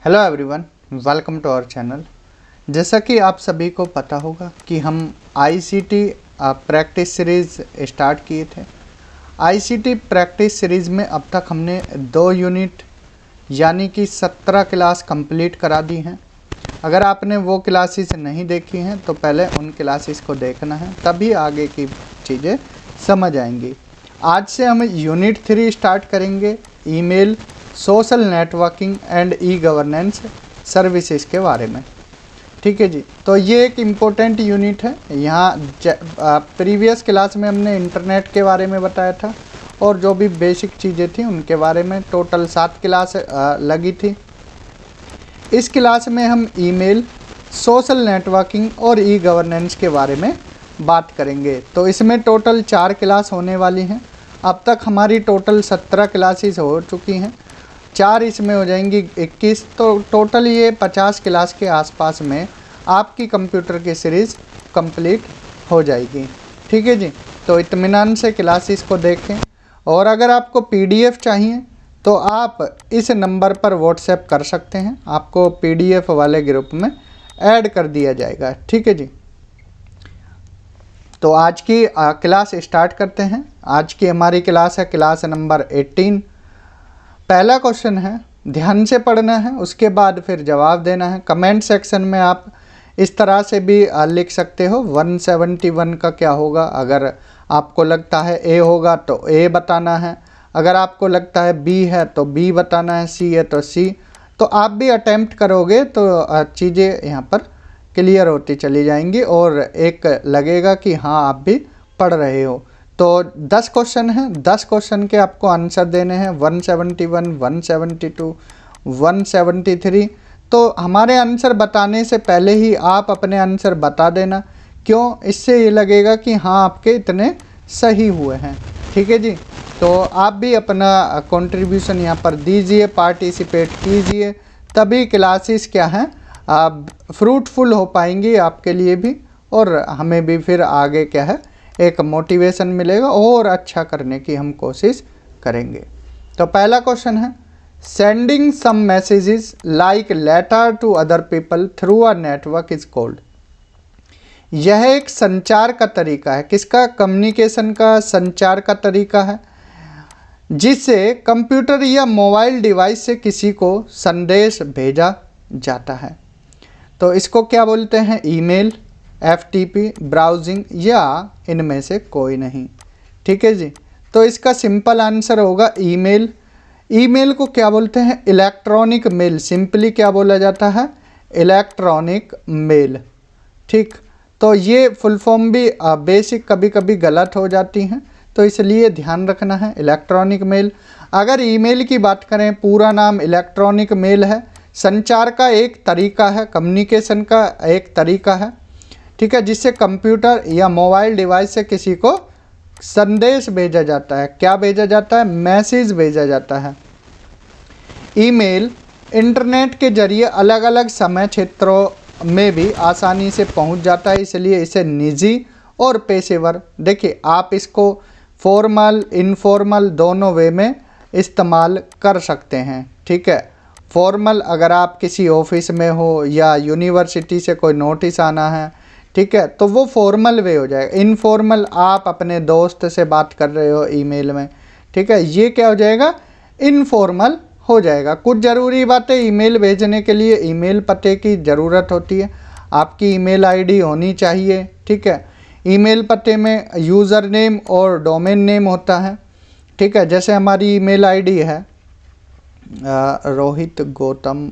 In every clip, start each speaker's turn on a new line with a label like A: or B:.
A: Hello everyone, welcome to our channel. जैसा कि आप सभी को पता होगा कि हम आईसीटी प्रैक्टिस सीरीज़ स्टार्ट किए थे। आईसीटी प्रैक्टिस सीरीज़ में अब तक हमने 2 यूनिट यानी कि 17 क्लास कंप्लीट करा दी हैं। अगर आपने वो क्लासेस नहीं देखी हैं तो पहले उन क्लासेस को देखना है, तभी आगे की चीज़ें समझ आएंगी। आज से हम यूनिट 3 स्टार्ट करेंगे, email, social networking and e governance services के बारे में। ठीक है जी, तो ये एक इम्पोर्टेंट यूनिट है। यहाँ प्रीवियस क्लास में हमने इंटरनेट के बारे में बताया था और जो भी बेसिक चीज़ें थी उनके बारे में। टोटल 7 क्लास लगी थी। इस क्लास में हम ईमेल, सोशल नेटवर्किंग और ई गवर्नेंस के बारे में बात करेंगे। तो इसमें टोटल 4 क्लास होने वाली हैं। अब तक हमारी टोटल 17 क्लासेस हो चुकी हैं, 4 इसमें हो जाएंगी 21, तो टोटल ये 50 क्लास के आसपास में आपकी कंप्यूटर की सीरीज़ कंप्लीट हो जाएगी। ठीक है जी, तो इत्मीनान से क्लासेस को देखें। और अगर आपको पीडीएफ चाहिए तो आप इस नंबर पर व्हाट्सएप कर सकते हैं, आपको पीडीएफ वाले ग्रुप में ऐड कर दिया जाएगा। ठीक है जी, तो आज की क्लास स्टार्ट करते हैं। आज की हमारी क्लास है क्लास नंबर 18। पहला क्वेश्चन है, ध्यान से पढ़ना है, उसके बाद फिर जवाब देना है। कमेंट सेक्शन में आप इस तरह से भी लिख सकते हो 171 का क्या होगा। अगर आपको लगता है ए होगा तो ए बताना है, अगर आपको लगता है बी है तो बी बताना है, सी है तो सी। तो आप भी अटेम्प्ट करोगे तो चीज़ें यहाँ पर क्लियर होती चली जाएंगी और एक लगेगा कि हाँ आप भी पढ़ रहे हो। तो 10 क्वेश्चन हैं, 10 क्वेश्चन के आपको आंसर देने हैं। 171, 172, 173। तो हमारे आंसर बताने से पहले ही आप अपने आंसर बता देना, क्यों? इससे ये लगेगा कि हाँ आपके इतने सही हुए हैं। ठीक है जी, तो आप भी अपना कंट्रीब्यूशन यहाँ पर दीजिए, पार्टिसिपेट कीजिए, तभी क्लासेस क्या हैं फ्रूटफुल हो पाएंगी आपके लिए भी, और हमें भी फिर आगे क्या है एक मोटिवेशन मिलेगा और अच्छा करने की हम कोशिश करेंगे। तो पहला क्वेश्चन है, sending some messages like letter to other people through a network is called. यह एक संचार का तरीका है। किसका? कम्युनिकेशन का, संचार का तरीका है, जिससे कंप्यूटर या मोबाइल डिवाइस से किसी को संदेश भेजा जाता है। तो इसको क्या बोलते हैं? ईमेल, एफटीपी, ब्राउजिंग या इनमें से कोई नहीं। ठीक है जी, तो इसका सिंपल आंसर होगा ईमेल। ईमेल को क्या बोलते हैं? Electronic mail. सिंपली क्या बोला जाता है? Electronic mail. ठीक, तो ये फुल फॉर्म भी बेसिक कभी कभी गलत हो जाती हैं, तो इसलिए ध्यान रखना है इलेक्ट्रॉनिक मेल। अगर ईमेल की बात करें, पूरा नाम इलेक्ट्रॉनिक मेल है, संचार का एक तरीका है, कम्युनिकेशन का एक तरीका है। ठीक है, जिससे कंप्यूटर या मोबाइल डिवाइस से किसी को संदेश भेजा जाता है। क्या भेजा जाता है? मैसेज भेजा जाता है। ईमेल इंटरनेट के जरिए अलग अलग समय क्षेत्रों में भी आसानी से पहुंच जाता है, इसलिए इसे निजी और पेशेवर, देखिए आप इसको फॉर्मल इनफॉर्मल दोनों वे में इस्तेमाल कर सकते हैं। ठीक है, फॉर्मल अगर आप किसी ऑफिस में हो या यूनिवर्सिटी से कोई नोटिस आना है, ठीक है, तो वो फॉर्मल वे हो जाएगा। इनफॉर्मल आप अपने दोस्त से बात कर रहे हो ईमेल में, ठीक है, ये क्या हो जाएगा? इनफॉर्मल हो जाएगा। कुछ ज़रूरी बातें ईमेल भेजने के लिए ईमेल पते की ज़रूरत होती है, आपकी ईमेल आईडी होनी चाहिए। ठीक है, ईमेल पते में यूज़र नेम और डोमेन नेम होता है। ठीक है, जैसे हमारी ईमेल आईडी है रोहित गौतम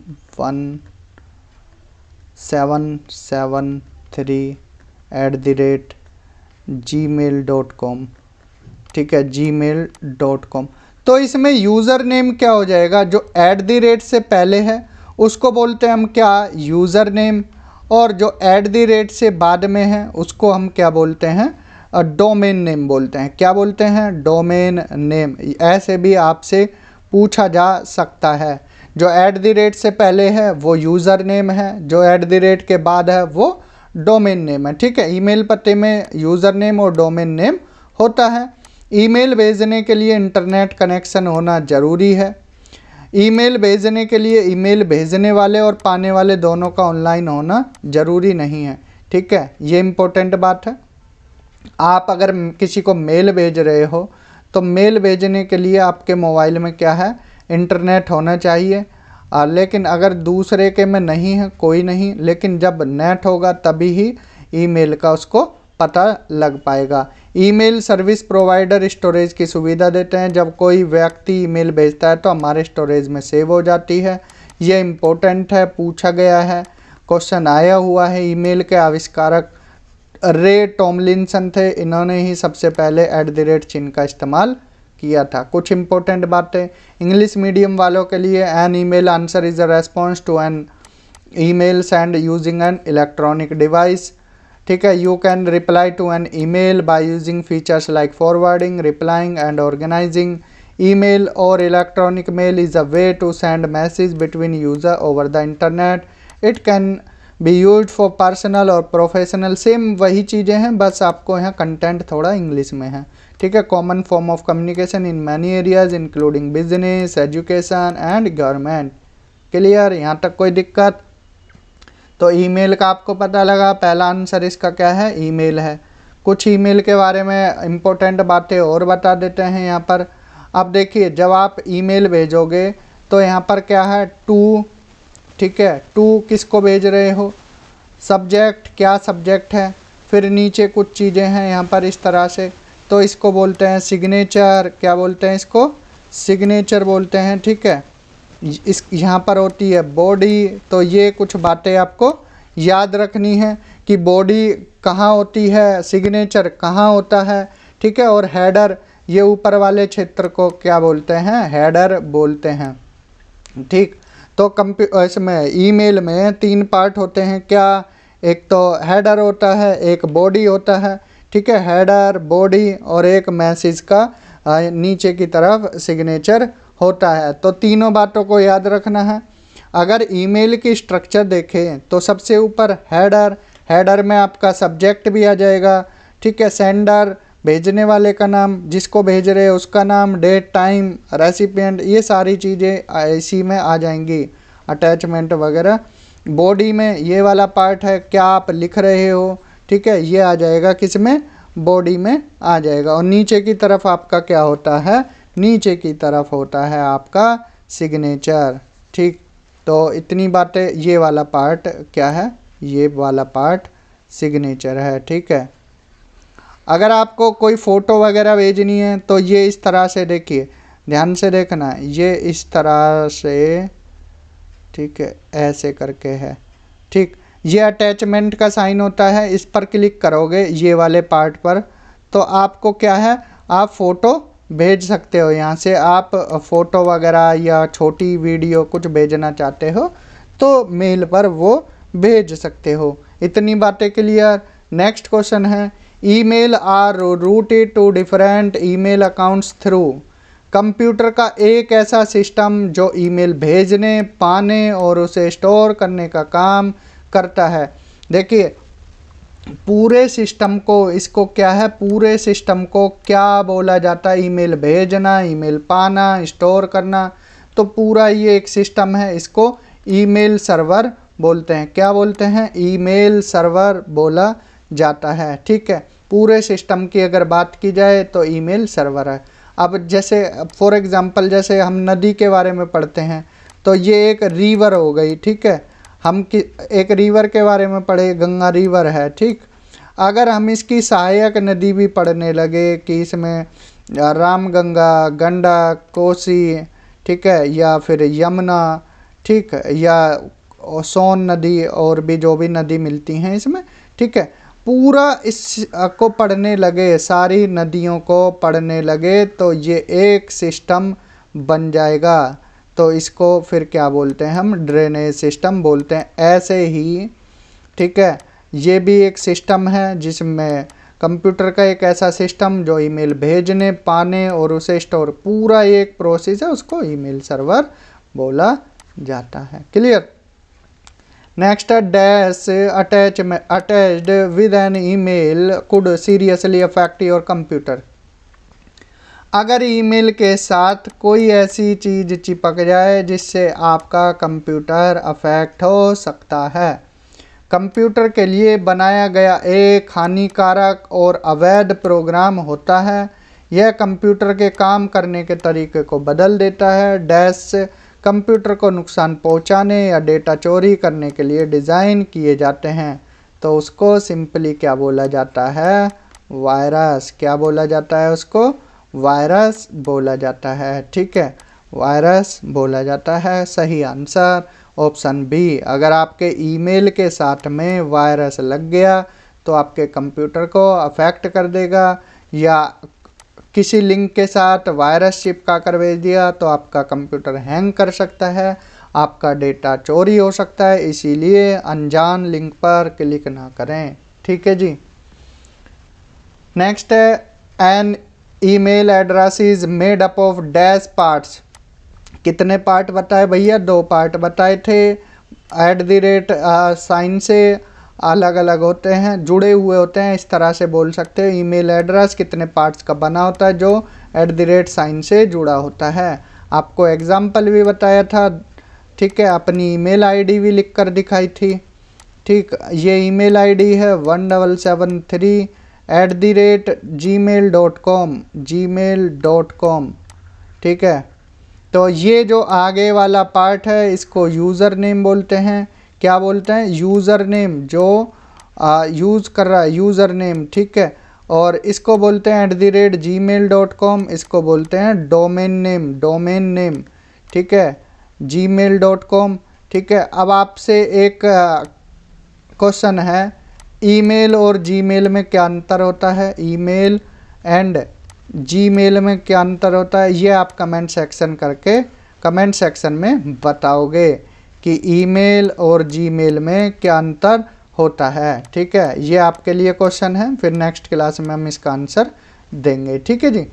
A: 1773@gmail.com। ठीक है, gmail.com। तो इसमें यूज़र नेम क्या हो जाएगा? जो @ से पहले है उसको बोलते हैं हम क्या? User name. और जो @ से बाद में है उसको हम क्या बोलते हैं? डोमेन नेम बोलते हैं। क्या बोलते हैं? Domain name. ऐसे भी आपसे पूछा जा सकता है। जो @ से पहले है वो यूज़र नेम है, जो @ के बाद है वो डोमेन नेम है। ठीक है, ईमेल पते में यूज़र नेम और डोमेन नेम होता है। ईमेल भेजने के लिए इंटरनेट कनेक्शन होना ज़रूरी है। ईमेल भेजने के लिए ईमेल भेजने वाले और पाने वाले दोनों का ऑनलाइन होना ज़रूरी नहीं है, ठीक है, ये इम्पोर्टेंट बात है। आप अगर किसी को मेल भेज रहे हो तो मेल भेजने के लिए आपके मोबाइल में क्या है, इंटरनेट होना चाहिए। लेकिन अगर दूसरे के में नहीं है, कोई नहीं, लेकिन जब नेट होगा तभी ही ईमेल का उसको पता लग पाएगा। ईमेल सर्विस प्रोवाइडर स्टोरेज की सुविधा देते हैं। जब कोई व्यक्ति ईमेल भेजता है तो हमारे स्टोरेज में सेव हो जाती है। ये इम्पोर्टेंट है, पूछा गया है, क्वेश्चन आया हुआ है। ईमेल के आविष्कारक रे टॉमलिंसन थे, इन्होंने ही सबसे पहले @ चिन्ह का इस्तेमाल किया था। कुछ इंपॉर्टेंट बातें इंग्लिश मीडियम वालों के लिए, an email answer is a response to an email send using an electronic device, ठीक है। You can reply to an email by using features like forwarding, replying and organising. Email और electronic mail is a way to send message between user over the internet. It can be used for personal और professional. Same वही चीज़ें हैं, बस आपको यहाँ content थोड़ा English में है, ठीक है। Common form of communication in many areas including business, education and government. Clear, यहाँ तक कोई दिक्कत? तो ईमेल का आपको पता लगा, पहला आंसर इसका क्या है, ईमेल है। कुछ ईमेल के बारे में इम्पोर्टेंट बातें और बता देते हैं यहाँ पर। अब देखिए, जब आप ईमेल भेजोगे तो यहाँ पर क्या है, टू, ठीक है, टू किसको भेज रहे हो, सब्जेक्ट, क्या सब्जेक्ट है, फिर नीचे कुछ चीज़ें हैं यहाँ पर इस तरह से, तो इसको बोलते हैं सिग्नेचर। क्या बोलते हैं इसको, सिग्नेचर बोलते हैं, ठीक है। इस यहाँ पर होती है बॉडी, तो ये कुछ बातें आपको याद रखनी है कि बॉडी कहाँ होती है, सिग्नेचर कहाँ होता है, ठीक है। और हेडर, ये ऊपर वाले क्षेत्र को क्या बोलते हैं, हेडर बोलते हैं, ठीक। तो इसमें ईमेल में 3 पार्ट होते हैं, क्या, एक तो हेडर होता है, एक बॉडी होता है, ठीक है, हेडर, बॉडी, और एक मैसेज का नीचे की तरफ सिग्नेचर होता है। तो तीनों बातों को याद रखना है। अगर ईमेल की स्ट्रक्चर देखें तो सबसे ऊपर हेडर, हेडर में आपका सब्जेक्ट भी आ जाएगा, ठीक है, सेंडर, भेजने वाले का नाम, जिसको भेज रहे हैं उसका नाम, डेट, टाइम, रेसिपिएंट, ये सारी चीज़ें इसी में आ जाएंगी, अटैचमेंट वगैरह। बॉडी में ये वाला पार्ट है, क्या आप लिख रहे हो, ठीक है, ये आ जाएगा किस में, बॉडी में आ जाएगा। और नीचे की तरफ आपका क्या होता है, नीचे की तरफ होता है आपका सिग्नेचर, ठीक। तो इतनी बातें, ये वाला पार्ट क्या है, ये वाला पार्ट सिग्नेचर है, ठीक है। अगर आपको कोई फ़ोटो वगैरह भेजनी है तो ये इस तरह से, देखिए ध्यान से देखना, ये इस तरह से, ठीक है, ऐसे करके है, ठीक। ये अटैचमेंट का साइन होता है, इस पर क्लिक करोगे ये वाले पार्ट पर, तो आपको क्या है, आप फ़ोटो भेज सकते हो। यहाँ से आप फ़ोटो वगैरह या छोटी वीडियो कुछ भेजना चाहते हो तो मेल पर वो भेज सकते हो। इतनी बातें क्लियर। नेक्स्ट क्वेश्चन है, email are routed to different email accounts through. Computer का एक ऐसा सिस्टम जो ईमेल भेजने, पाने और उसे स्टोर करने का काम करता है। देखिए, पूरे सिस्टम को, इसको क्या है, पूरे सिस्टम को क्या बोला जाता है, ईमेल भेजना, ईमेल पाना, स्टोर करना, तो पूरा ये एक सिस्टम है, इसको ईमेल सर्वर बोलते हैं। क्या बोलते हैं, ईमेल सर्वर बोला जाता है, ठीक है। पूरे सिस्टम की अगर बात की जाए तो ईमेल सर्वर है। अब जैसे फॉर एग्जांपल, जैसे हम नदी के बारे में पढ़ते हैं तो ये एक रिवर हो गई, ठीक है। हम एक रिवर के बारे में पढ़े, गंगा रिवर है, ठीक। अगर हम इसकी सहायक नदी भी पढ़ने लगे कि इसमें रामगंगा, गंडक, कोसी, ठीक है, या फिर यमुना, ठीक है, या सोन नदी, और भी जो भी नदी मिलती हैं इसमें, ठीक है, पूरा इस को पढ़ने लगे, सारी नदियों को पढ़ने लगे तो ये एक सिस्टम बन जाएगा। तो इसको फिर क्या बोलते हैं, हम ड्रेनेज सिस्टम बोलते हैं। ऐसे ही, ठीक है, ये भी एक सिस्टम है जिसमें कंप्यूटर का एक ऐसा सिस्टम जो ईमेल भेजने, पाने और उसे स्टोर, पूरा एक प्रोसेस है, उसको ईमेल सर्वर बोला जाता है। क्लियर। नेक्स्ट है dash attached with an email could seriously affect your computer. अगर ईमेल के साथ कोई ऐसी चीज़ चिपक जाए जिससे आपका कंप्यूटर अफेक्ट हो सकता है। कंप्यूटर के लिए बनाया गया एक हानिकारक और अवैध प्रोग्राम होता है। यह कंप्यूटर के काम करने के तरीके को बदल देता है। डैश से कंप्यूटर को नुकसान पहुंचाने या डेटा चोरी करने के लिए डिज़ाइन किए जाते हैं, तो उसको सिंपली क्या बोला जाता है? वायरस। क्या बोला जाता है उसको? वायरस बोला जाता है। ठीक है, वायरस बोला जाता है। सही आंसर ऑप्शन बी। अगर आपके ईमेल के साथ में वायरस लग गया तो आपके कंप्यूटर को अफेक्ट कर देगा, या किसी लिंक के साथ वायरस चिपका कर भेज दिया तो आपका कंप्यूटर हैंग कर सकता है, आपका डेटा चोरी हो सकता है। इसीलिए अनजान लिंक पर क्लिक ना करें। ठीक है जी। नेक्स्ट है, an email address is made up of dash parts. कितने पार्ट बताए भैया? 2 पार्ट बताए थे। @ साइन से अलग अलग होते हैं, जुड़े हुए होते हैं, इस तरह से बोल सकते हैं। ईमेल एड्रेस कितने पार्ट्स का बना होता है? जो @ साइन से जुड़ा होता है। आपको एग्जाम्पल भी बताया था। ठीक है, अपनी ईमेल आईडी भी लिख कर दिखाई थी। ठीक, ये ईमेल आईडी है 1773@gmail.com। ठीक है, तो ये जो आगे वाला पार्ट है इसको यूज़र नेम बोलते हैं। क्या बोलते हैं? User name. जो यूज़ कर रहा है, यूज़र नेम। ठीक है, और इसको बोलते हैं @gmail.com। इसको बोलते हैं डोमेन नेम, डोमेन नेम। ठीक है, gmail.com। ठीक है, अब आपसे एक क्वेश्चन है, ईमेल और जीमेल में क्या अंतर होता है? ईमेल एंड जीमेल में क्या अंतर होता है? ये आप कमेंट सेक्शन में बताओगे कि ईमेल और जीमेल में क्या अंतर होता है। ठीक है, ये आपके लिए क्वेश्चन है, फिर नेक्स्ट क्लास में हम इसका आंसर देंगे। ठीक है जी,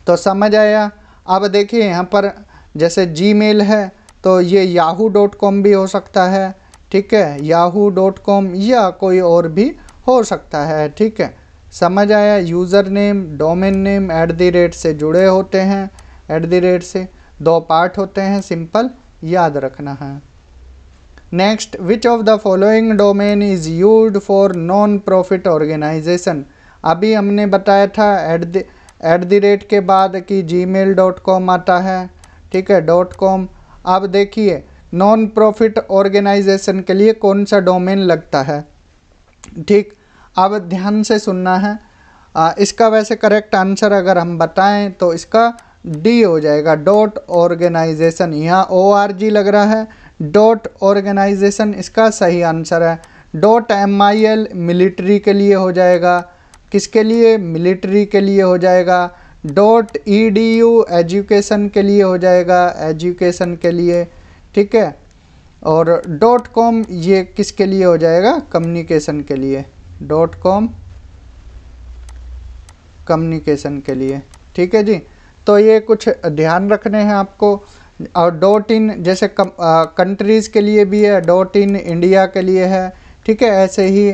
A: तो समझ आया। अब देखिए यहाँ पर जैसे जीमेल है तो ये yahoo.com भी हो सकता है। ठीक है, yahoo.com या कोई और भी हो सकता है। ठीक है, समझ आया। यूज़र नेम, डोमेन नेम @ से जुड़े होते हैं। @ से 2 पार्ट होते हैं, सिंपल याद रखना है। Next, which of the following domain is used for non profit organisation. अभी हमने बताया था @ के बाद कि gmail.com आता है। ठीक है, .com। अब देखिए नॉन प्रॉफिट ऑर्गेनाइजेशन के लिए कौन सा डोमेन लगता है। ठीक, अब ध्यान से सुनना है। इसका वैसे करेक्ट आंसर अगर हम बताएं तो इसका डी हो जाएगा, .organization। यहाँ org लग रहा है, .organization इसका सही आंसर है। .mil मिलिट्री के लिए हो जाएगा। किसके लिए? मिलिट्री के लिए हो जाएगा। .edu एजुकेशन के लिए हो जाएगा, एजुकेशन के लिए। ठीक है, और .com ये किसके लिए हो जाएगा? कम्युनिकेशन के लिए। .com कम्युनिकेशन के लिए। ठीक है जी, तो ये कुछ ध्यान रखने हैं आपको। और .in जैसे कंट्रीज़ के लिए भी है, .in इंडिया के लिए है। ठीक है, ऐसे ही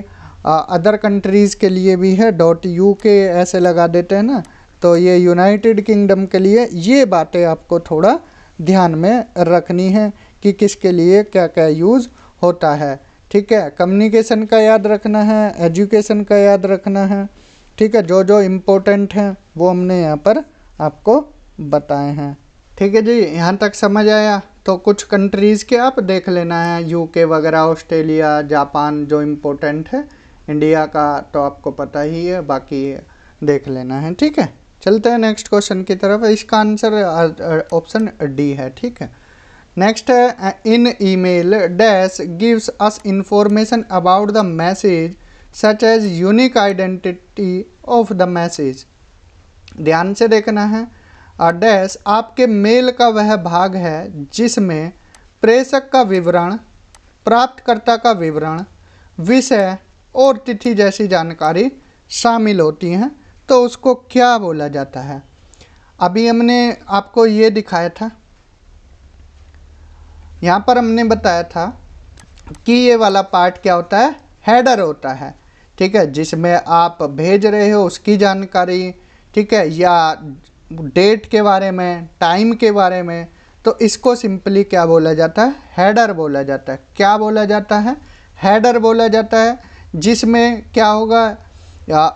A: अदर कंट्रीज़ के लिए भी है, .uk ऐसे लगा देते हैं ना, तो ये यूनाइटेड किंगडम के लिए। ये बातें आपको थोड़ा ध्यान में रखनी है कि किसके लिए क्या क्या यूज़ होता है। ठीक है, कम्युनिकेशन का याद रखना है, एजुकेशन का याद रखना है। ठीक है, जो जो इम्पोर्टेंट हैं वो हमने यहाँ पर आपको बताए हैं। ठीक है जी, यहाँ तक समझ आया? तो कुछ कंट्रीज़ के आप देख लेना है, यूके वगैरह, ऑस्ट्रेलिया, जापान, जो इम्पोर्टेंट है। इंडिया का तो आपको पता ही है, बाकी देख लेना है। ठीक है, चलते हैं नेक्स्ट क्वेश्चन की तरफ। इसका आंसर ऑप्शन डी है। ठीक है, नेक्स्ट है, in email dash gives us information about the message such as unique identity of the message. ध्यान से देखना है। डैश आपके मेल का वह भाग है जिसमें प्रेषक का विवरण, प्राप्तकर्ता का विवरण, विषय और तिथि जैसी जानकारी शामिल होती हैं, तो उसको क्या बोला जाता है। अभी हमने आपको ये दिखाया था, यहाँ पर हमने बताया था कि ये वाला पार्ट क्या होता है? हेडर होता है। ठीक है, जिसमें आप भेज रहे हो उसकी जानकारी। ठीक है, या डेट के बारे में, टाइम के बारे में, तो इसको सिंपली क्या बोला जाता है, हेडर बोला जाता है। क्या बोला जाता है, हेडर बोला जाता है, जिसमें क्या होगा, या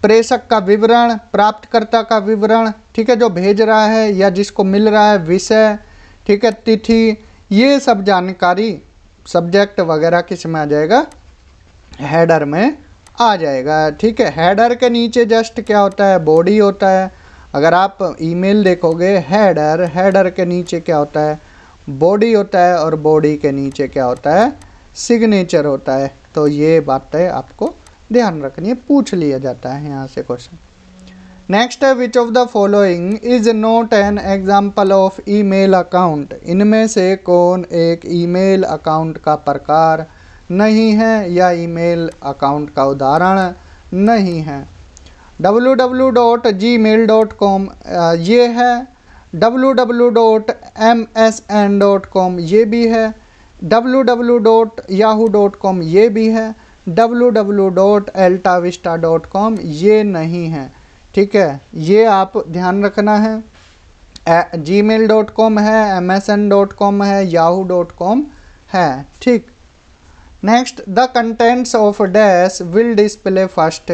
A: प्रेषक का विवरण, प्राप्तकर्ता का विवरण, ठीक है, जो भेज रहा है या जिसको मिल रहा है, विषय, ठीक है, तिथि, ये सब जानकारी, सब्जेक्ट वगैरह किस में आ जाएगा, हेडर में आ जाएगा। ठीक है, हेडर के नीचे जस्ट क्या होता है, बॉडी होता है। अगर आप ईमेल देखोगे, हेडर के नीचे क्या होता है, बॉडी होता है, और बॉडी के नीचे क्या होता है, सिग्नेचर होता है। तो ये बातें आपको ध्यान रखनी है, पूछ लिया जाता है यहाँ से क्वेश्चन। नेक्स्ट है, विच of the following is not an example of email account. इनमें से कौन एक ईमेल अकाउंट का प्रकार नहीं है या ईमेल अकाउंट का उदाहरण नहीं है। www.gmail.com ये है, www.msn.com ये भी है, www.yahoo.com ये भी है, www.altavista.com ये नहीं है। ठीक है, ये आप ध्यान रखना है। gmail.com है, msn.com है, yahoo.com है। ठीक, next, the contents of dash will display first,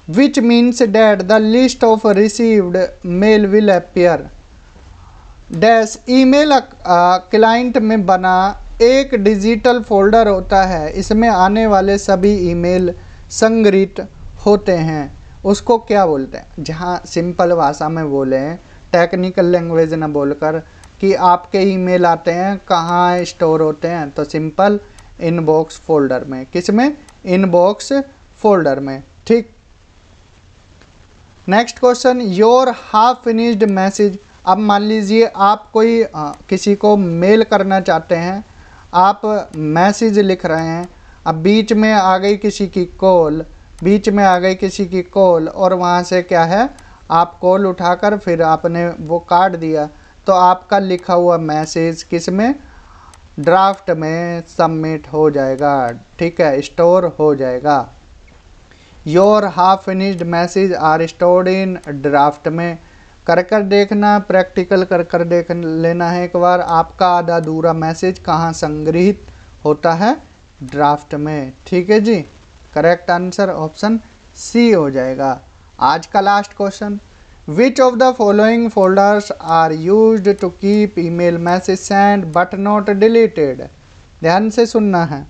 A: which means that the list of received mail will appear dash. Email client में बना एक डिजिटल फोल्डर होता है, इसमें आने वाले सभी ईमेल संग्रहित होते हैं। उसको क्या बोलते हैं, जहाँ सिंपल भाषा में बोले, टेक्निकल लैंग्वेज ना बोलकर, कि आपके ईमेल आते हैं कहाँ स्टोर होते हैं, तो सिंपल इनबॉक्स फोल्डर में। किस में, इनबॉक्स फोल्डर में। ठीक, next question, your half finished message. अब मान लीजिए आप कोई किसी को मेल करना चाहते हैं, आप मैसेज लिख रहे हैं, अब बीच में आ गई किसी की कॉल, और वहाँ से क्या है, आप कॉल उठाकर फिर आपने वो काट दिया, तो आपका लिखा हुआ मैसेज किस में, ड्राफ्ट में सबमिट हो जाएगा। ठीक है, स्टोर हो जाएगा। Your half finished message are stored in draft में। कर देखना, प्रैक्टिकल कर देख लेना है एक बार, आपका आधा अधूरा मैसेज कहाँ संग्रहित होता है, ड्राफ्ट में। ठीक है जी, करेक्ट आंसर ऑप्शन सी हो जाएगा। आज का last question, which of the following folders are used to keep email message send but not deleted. ध्यान से सुनना है,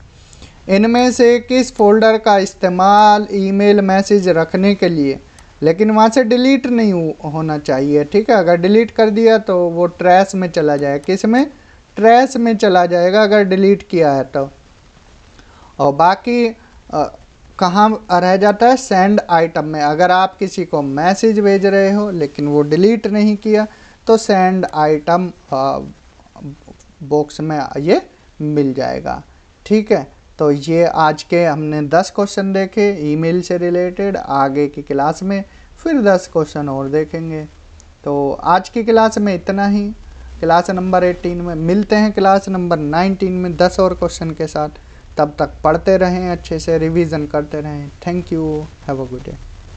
A: इनमें से किस फोल्डर का इस्तेमाल ईमेल मैसेज रखने के लिए, लेकिन वहाँ से डिलीट नहीं होना चाहिए। ठीक है, अगर डिलीट कर दिया तो वो ट्रैश में चला जाएगा। किस में, ट्रैश में चला जाएगा अगर डिलीट किया है तो। और बाकी कहाँ रह जाता है, सेंड आइटम में। अगर आप किसी को मैसेज भेज रहे हो लेकिन वो डिलीट नहीं किया, तो सेंड आइटम बॉक्स में ये मिल जाएगा। ठीक है, तो ये आज के हमने 10 क्वेश्चन देखे ईमेल से रिलेटेड। आगे की क्लास में फिर 10 क्वेश्चन और देखेंगे। तो आज की क्लास में इतना ही। क्लास नंबर 18 में मिलते हैं, क्लास नंबर 19 में 10 और क्वेश्चन के साथ। तब तक पढ़ते रहें, अच्छे से रिवीजन करते रहें। Thank you, have a good day.